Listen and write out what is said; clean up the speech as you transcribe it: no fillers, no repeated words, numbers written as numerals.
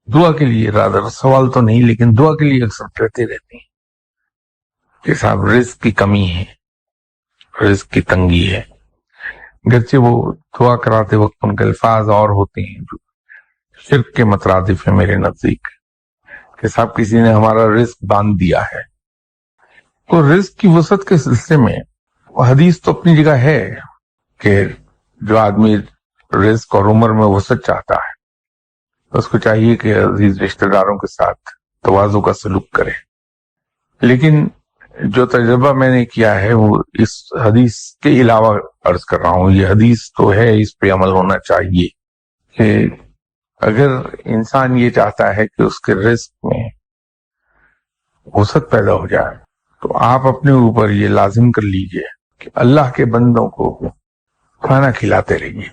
दुआ के लिए, रादर सवाल तो नहीं लेकिन दुआ के लिए अक्सर कहते रहते हैं कि साहब रिस्क की कमी है, रिस्क की तंगी है। गरचे वो दुआ कराते वक्त उनके अल्फाज और होते हैं जो शिर्क के मतरादिफ है मेरे नजदीक, कि साहब किसी ने हमारा रिस्क बांध दिया है। तो रिस्क की वसत के सिलसिले में हदीस तो अपनी जगह है कि जो आदमी रिस्क और उम्र में वसत चाहता है तो उसको चाहिए कि अजीज रिश्तेदारों के साथ तवाज़ु का सलूक करे। लेकिन जो तजुर्बा मैंने किया है वो इस हदीस के अलावा अर्ज कर रहा हूं। ये हदीस तो है, इस पे अमल होना चाहिए कि अगर इंसान ये चाहता है कि उसके रिस्क में वसत पैदा हो जाए तो आप अपने ऊपर ये लाजिम कर लीजिए कि अल्लाह के बंदों को खाना खिलाते रहिए।